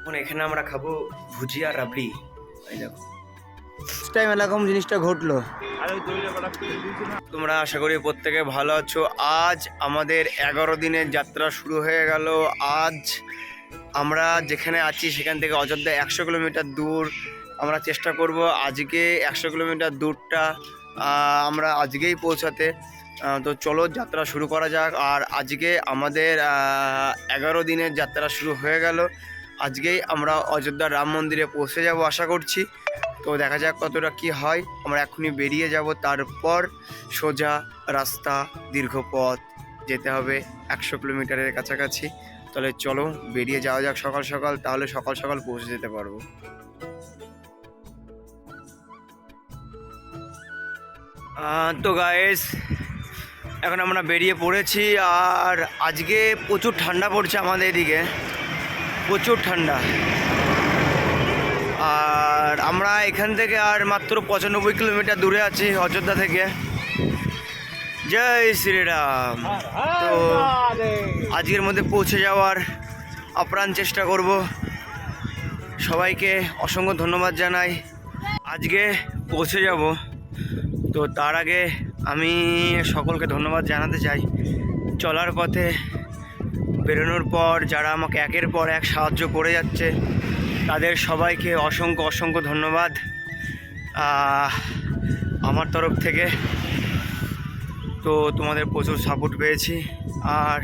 এখন এখানে আমরা খাবো ভুজিয়া রাবড়ি। এই দেখো টাইম এরকম জিনিসটা ঘটলো। তোমরা আশা করি প্রত্যেকে ভালো আছো। আজ আমাদের 11 দিনের যাত্রা শুরু হয়ে গেল। আজ আমরা যেখানে আছি সেখান থেকে অযোধ্যা 100 কিলোমিটার দূর। আমরা চেষ্টা করব আজকে 100 কিলোমিটার দূরটা আমরা আজকেই পৌঁছাতে। তো চলো যাত্রা শুরু করা যাক। আর আজকে আমাদের 11 দিনের যাত্রা শুরু হয়ে গেল। আজকেই আমরা অযোধ্যা রাম মন্দিরে পৌঁছে যাব আশা করছি। তো দেখা যাক কতটা কি হয়। আমরা এখনই বেরিয়ে যাব, তারপর সোজা রাস্তা, দীর্ঘ পথ যেতে হবে 100 কিলোমিটারের কাছাকাছি। তাহলে চলো বেরিয়ে যাওয়া যাক সকাল সকাল, তাহলে সকাল সকাল পৌঁছে যেতে পারবো। তো গাইস এখন আমরা বেরিয়ে পড়েছি। আর আজকে প্রচুর ঠান্ডা পড়ছে আমাদের এদিকে, প্রচুর ঠান্ডা। আর আমরা এখান থেকে আর মাত্র 95 কিলোমিটার দূরে আছি অযোধ্যা থেকে। জয় শ্রীরাম। তো আজকের মধ্যে পৌঁছে যাওয়ার আপ্রাণ চেষ্টা করব। সবাইকে অসংখ্য ধন্যবাদ জানাই। আজকে পৌঁছে যাব, তো তার আগে আমি সকলকে ধন্যবাদ জানাতে চাই। চলার পথে বেরোনোর পর যারা আমাকে একের পর এক সাহায্য করে যাচ্ছে তাদের সবাইকে অসংখ্য অসংখ্য ধন্যবাদ আমার তরফ থেকে। তো তোমাদের প্রচুর সাপোর্ট পেয়েছি আর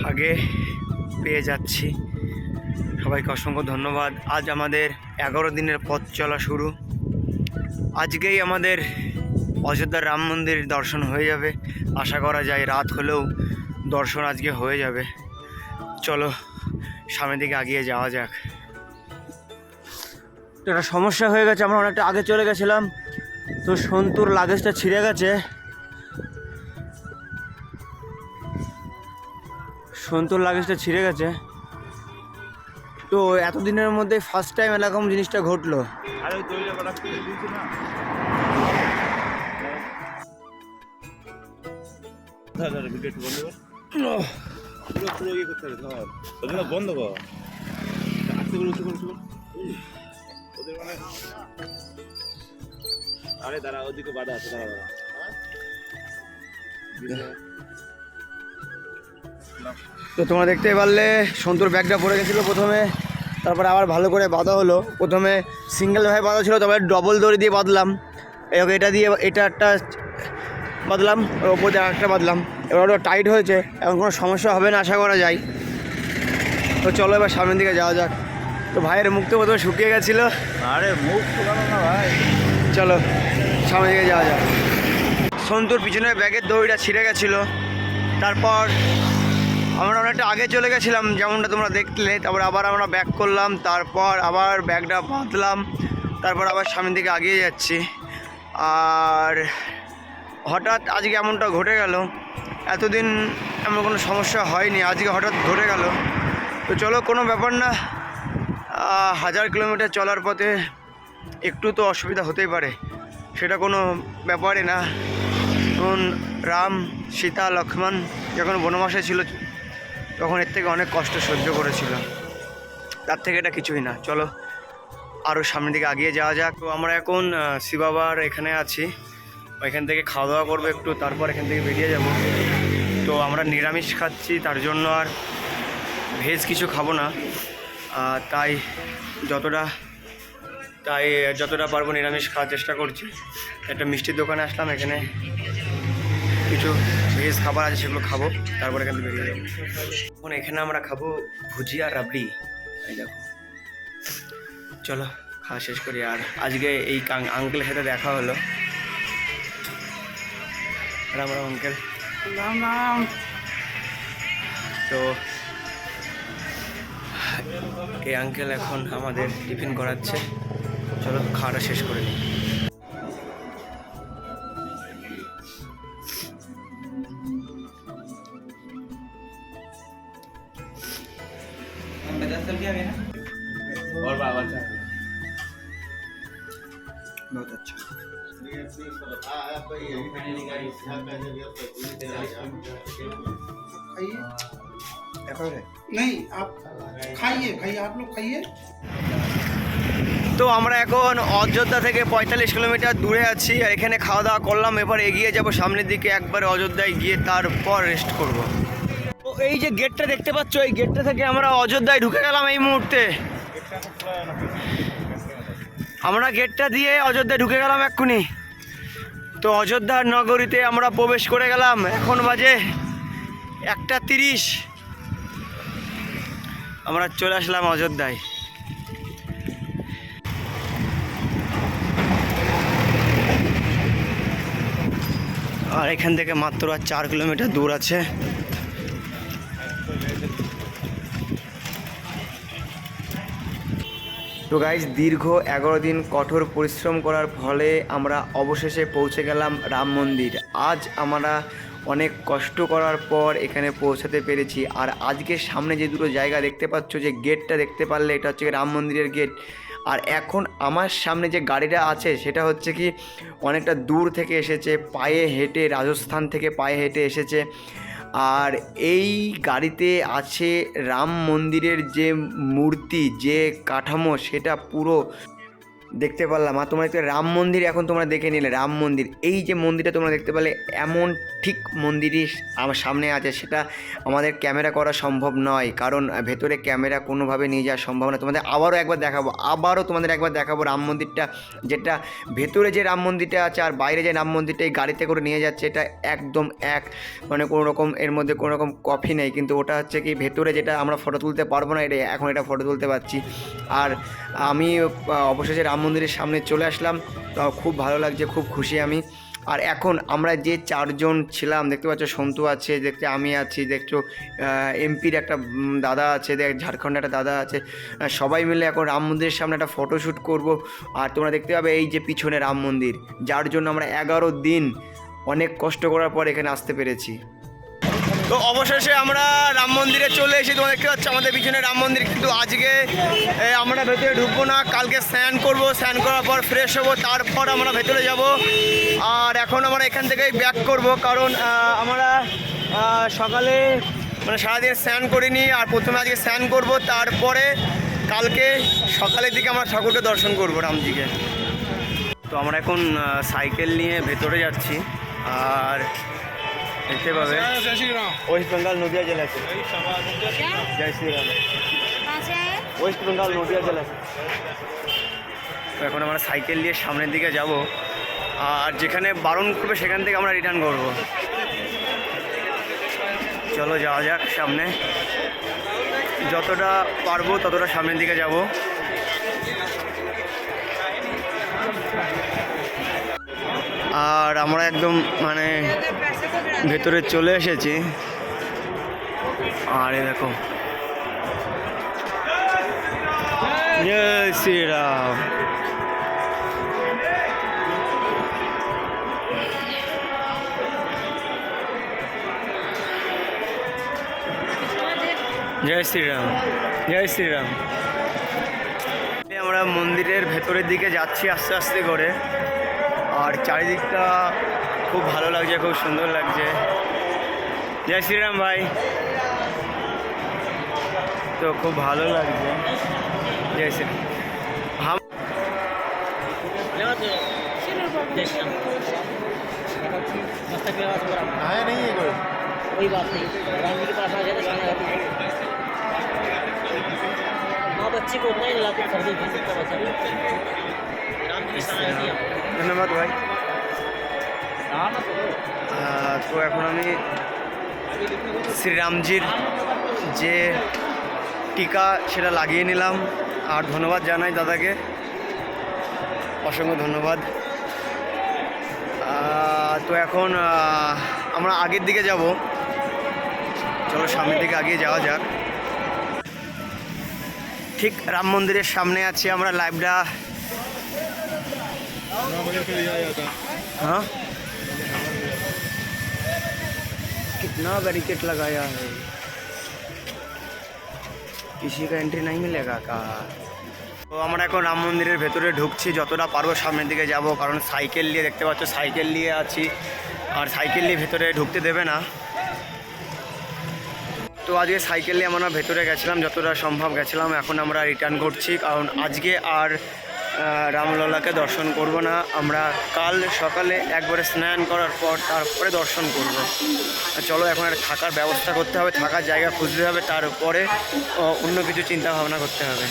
আগে পেয়ে যাচ্ছি। সবাইকে অসংখ্য ধন্যবাদ। আজ আমাদের 11 দিনের পথ চলা শুরু। আজকেই আমাদের অযোধ্যা রাম মন্দির দর্শন হয়ে যাবে। আশা করা যায় রাত হলেও দর্শন আজকে হয়ে যাবে। চলো সামনের দিকে এগিয়ে যাওয়া যাক। একটা সমস্যা হয়ে গেছে, আমরা অনেকটা আগে চলে গেছিলাম, তো সন্তুর লাগেজটা ছিঁড়ে গেছে। সন্তুর লাগেজটা ছিঁড়ে গেছে। তো এতদিনের মধ্যে ফার্স্ট টাইম এরকম জিনিসটা ঘটলো। বন্ধ কর আরে দাঁড়া, ওদিকে বাধা আছে, দাঁড়া দাঁড়া। তো তোমরা দেখতেই পারলে সন্তুর ব্যাগটা পড়ে গেছিলো প্রথমে, তারপরে আবার ভালো করে বাঁধা হলো। প্রথমে সিঙ্গেলভাবে বাঁধা ছিল, তারপরে ডবল দড়ি দিয়ে বাঁধলাম। এটা দিয়ে এটা একটা বাঁধলাম, ওর ওপর দিয়ে একটা বাঁধলাম। এবার ওটা টাইট হয়েছে, এখন কোনো সমস্যা হবে না আশা করা যায়। তো চলো এবার সামনের দিকে যাওয়া যাক। তো ভাইয়ের মুখ তো প্রথমে শুকিয়ে গেছিলো। আরে মুখ শুকানো না ভাই, চলো সামনের দিকে যাওয়া যাক। সন্তুর পিছনের ব্যাগের দড়িটা ছিঁড়ে গেছিলো। তারপর আমরা অনেকটা আগে চলে গেছিলাম যেমনটা তোমরা দেখলে। তারপর আবার আমরা ব্যাক করলাম, তারপর আবার ব্যাগটা বাঁধলাম, তারপর আবার সামনের দিকে এগিয়ে যাচ্ছি। আর হঠাৎ আজকে এমনটা ঘটে গেল। এতদিন এমন কোনো সমস্যা হয়নি, আজকে হঠাৎ ঘটে গেল। তো চলো কোনো ব্যাপার না। 1000 কিলোমিটার চলার পথে একটু তো অসুবিধা হতেই পারে, সেটা কোনো ব্যাপারই না। তখন রাম, সীতা, লক্ষ্মণ যখন বনবাসে ছিল তখন এর থেকে অনেক কষ্ট সহ্য করেছিল, তার থেকে এটা কিছুই না। চলো আরও সামনের দিকে এগিয়ে যাওয়া যাক। তো আমরা এখন শিবাবার এখানে আছি, ওইখান থেকে খাওয়া দাওয়া করবো একটু, তারপর এখান থেকে বেরিয়ে যাব। তো আমরা নিরামিষ খাচ্ছি, তার জন্য আর ভেজ কিছু খাবো না। তাই যতটা পারবো নিরামিষ খাওয়ার চেষ্টা করছি। একটা মিষ্টির দোকানে আসলাম, এখানে কিছু ভেজ খাবার আছে সেগুলো খাবো, তারপরে এখান থেকে বেরিয়ে যাবো। এখন এখানে আমরা খাবো ভুজিয়া রাবড়ি। এই দেখো, চলো খাওয়া শেষ করি। আর আজকে এই আঙ্কেলের সাথে দেখা হলো। রাম রাম আঙ্কেল। রাম রাম। তো এই আঙ্কেল এখন আমাদের টিফিন করাচ্ছে। চলো খাওয়াটা শেষ করে নিই। और बाबा अच्छा, बहुत अच्छा। नहीं आप खाइए खाइए आप लोग खाइए। তো আমরা এখন অযোধ্যা থেকে 45 কিলোমিটার দূরে আছি আর এখানে খাওয়া দাওয়া করলাম। এবার এগিয়ে যাব সামনের দিকে, একবারে অযোধ্যায় গিয়ে তারপর রেস্ট করব। তো এই যে গেটটা দেখতে পাচ্ছ, এই গেটটা থেকে আমরা অযোধ্যায় ঢুকে গেলাম এই মুহূর্তে। আমরা গেটটা দিয়ে অযোধ্যায় ঢুকে গেলাম এক্ষুনি। তো অযোধ্যার নগরীতে আমরা প্রবেশ করে গেলাম। এখন বাজে 1:30। আমরা চলে আসলাম অযোধ্যায়। আর এখান থেকে মাত্র 4 কিলোমিটার দূর আছে। তো গাইজ, দীর্ঘ 11 দিন কঠোর পরিশ্রম করার ফলে আমরা অবশেষে পৌঁছে গেলাম রাম মন্দির। আজ আমরা অনেক কষ্ট করার পর এখানে পৌঁছাতে পেরেছি। আর আজকে সামনে যে দুটো জায়গা দেখতে পাচ্ছ, যে গেটটা দেখতে পারলে, এটা হচ্ছে রাম মন্দিরের গেট। আর এখন আমার সামনে যে গাড়িটা আছে সেটা হচ্ছে কি অনেকটা দূর থেকে এসেছে, পায়ে হেঁটে, রাজস্থান থেকে পায়ে হেঁটে এসেছে। আর এই গাড়িতে আছে রাম মন্দিরের যে মূর্তি, যে কাঠামো, সেটা পুরো দেখতে পারলাম। আর তোমরা দেখতে রাম মন্দির এখন তোমরা দেখে নিলে রাম মন্দির, এই যে মন্দিরটা তোমরা দেখতে পেলে, এমন ঠিক মন্দিরই আমার সামনে আছে। সেটা আমাদের ক্যামেরা করা সম্ভব নয়, কারণ ভেতরে ক্যামেরা কোনোভাবে নিয়ে যাওয়া সম্ভব না। তোমাদের আবারও তোমাদের একবার দেখাবো রাম মন্দিরটা, যেটা ভেতরে যে রাম মন্দিরটা আছে আর বাইরে যে রাম মন্দিরটা এই গাড়িতে করে নিয়ে যাচ্ছে, এটা একদম এক, মানে কোনো রকম এর মধ্যে কোনো রকম কপি নেই। কিন্তু ওটা হচ্ছে কি ভেতরে যেটা আমরা ফটো তুলতে পারবো না, এখন এটা ফটো তুলতে পারছি। আর আমি অবশেষে রাম মন্দিরের সামনে চলে আসলাম। তো খুব ভালো লাগছে, খুব খুশি আমি। আর এখন আমরা যে 4 জন ছিলাম, দেখতে পাচ্ছ সন্তু আছে, দেখতে আমি আছি, দেখছো এমপির একটা দাদা আছে, ঝাড়খণ্ডের একটা দাদা আছে, সবাই মিলে এখন রাম মন্দিরের সামনে একটা ফটোশ্যুট করব। আর তোমরা দেখতে পাবে এই যে পিছনে রাম মন্দির, যার জন্য আমরা 11 দিন অনেক কষ্ট করার পর এখানে আসতে পেরেছি। তো অবশেষে আমরা রাম মন্দিরে চলে এসেছি। তোমরা দেখতে পাচ্ছ আমাদের পিছনে রাম মন্দির। কিন্তু আজকে আমরা ভেতরে ঢুকবো না, কালকে স্নান করব, স্নান করার পর ফ্রেশ হবো, তারপর আমরা ভেতরে যাব। আর এখন আমরা এখান থেকেই ব্যাক করব, কারণ আমরা সকালে মানে সারাদিন স্নান করিনি। আর প্রথমে আজকে স্নান করব, তারপরে কালকে সকালের দিকে আমরা ঠাকুরকে দর্শন করব, রামজিকে। তো আমরা এখন সাইকেল নিয়ে ভেতরে যাচ্ছি। আর দেখতে পাবে ওয়েস্ট বেঙ্গল নদিয়া জেলা আছে। জয় শ্রীরাম। ওয়েস্ট বেঙ্গল নদিয়া জেলা। তো এখন আমরা সাইকেল নিয়ে সামনের দিকে যাব, আর যেখানে বারণ করবে সেখান থেকে আমরা রিটার্ন করব। চলো যাওয়া যাক সামনে, যতটা পারবো ততটা সামনের দিকে যাব। আর আমরা একদম মানে ভেতরে চলে এসেছি। আর এই দেখো, জয় শ্রীরাম। জয় শ্রীরাম, জয় শ্রীরাম। আমরা মন্দিরের ভেতরের দিকে যাচ্ছি আস্তে আস্তে করে। আর চারিদিকটা খুব ভালো লাগছে, খুব সুন্দর লাগছে। জয় শ্রীরাম ভাই। তো খুব ভালো লাগছে। জয় শ্রীরাম। ধন্যবাদ ভাই। তো এখন আমি শ্রীরামজির যে টিকা সেটা লাগিয়ে নিলাম। আর ধন্যবাদ জানাই দাদাকে, অসংখ্য ধন্যবাদ। তো এখন আমরা আগের দিকে যাব। চলো সামনের দিকে আগিয়ে যাওয়া যাক। ঠিক রাম মন্দিরের সামনে আছি আমরা। লাইভটা हाँ कितना बैरिकेड लगाया है, किसी का एंट्री नहीं मिलेगा का। তো আমরা এখন রাম মন্দিরের ভেতরে ঢুকছি, যতটা পারবো সামনের দিকে যাব, কারণ সাইকেল নিয়ে, দেখতে পাচ্ছ সাইকেল নিয়ে আছি। আর সাইকেল নিয়ে ভেতরে ঢুকতে দেবে না। তো তো আজকে সাইকেল নিয়ে আমরা ভেতরে গেছিলাম, যতটা সম্ভব গেছিলাম। এখন আমরা রিটার্ন করছি, কারণ আজকে আর রামলালাকে দর্শন করব না। আমরা কাল সকালে একবারে স্নান করার পর তারপরে দর্শন করব। চলো এখন একটা থাকার ব্যবস্থা করতে হবে, থাকার জায়গা খুঁজতে হবে, তারপরে অন্য কিছু চিন্তা ভাবনা করতে হবে।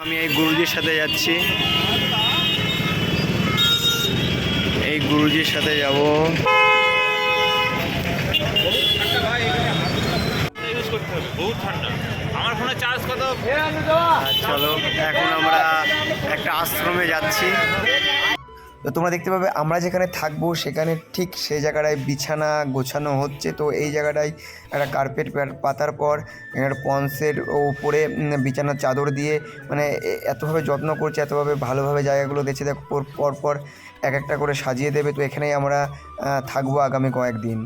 আমি এই গুরুজির সাথে যাচ্ছি, এই গুরুজির সাথে যাব। ইউজ করতে হবে, বহুত ঠান্ডা। আমার ফোনে চার্জ কত? চলো এখন আমরা একটা আশ্রমে যাচ্ছি। তো তোমরা দেখতে পাবে আমরা যেখানে থাকবো সেখানে ঠিক সেই জায়গাটায় বিছানা গোছানো হচ্ছে। তো এই জায়গাটায় একটা কার্পেট পাতার পর একটা পন্সের উপরে বিছানার চাদর দিয়ে মানে এতভাবে যত্ন করছে, এতভাবে ভালোভাবে জায়গাগুলো দেখছে, দেখো পর এক একটা করে সাজিয়ে দেবে। তো এখানেই আমরা থাকবো আগামী কয়েকদিন।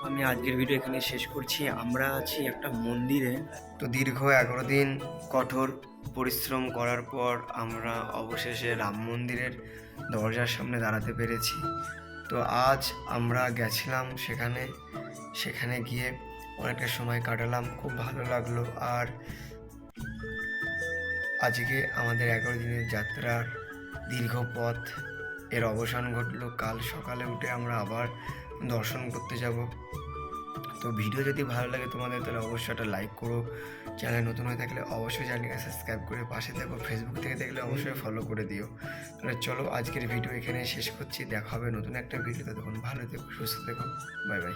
আমি আজকের ভিডিও এখানে শেষ করছি। আমরা আছি একটা মন্দিরে। তো দীর্ঘ 11 দিন কঠোর পরিশ্রম করার পর আমরা অবশেষে রাম মন্দিরের দরজার সামনে দাঁড়াতে পেরেছি। তো আজ আমরা গেছিলাম সেখানে গিয়ে অনেকটা সময় কাটালাম, খুব ভালো লাগলো। আর আজকে আমাদের 11 দিনের যাত্রার দীর্ঘ পথ এর অবসান ঘটলো। কাল সকালে উঠে আমরা আবার দর্শন করতে যাব। তো ভিডিও যদি ভালো লাগে তোমাদের তাহলে অবশ্যই একটা লাইক করো, চ্যানেল নতুন হয়ে থাকলে অবশ্যই চ্যানেলকে সাবস্ক্রাইব করে পাশে থাকো, ফেসবুক থেকে দেখলে অবশ্যই ফলো করে দিও। তাহলে চলো আজকের ভিডিও এখানে শেষ করছি, দেখা হবে নতুন একটা ভিডিওতে। তখন ভালো থেকো, সুস্থ থেকো, বাই বাই।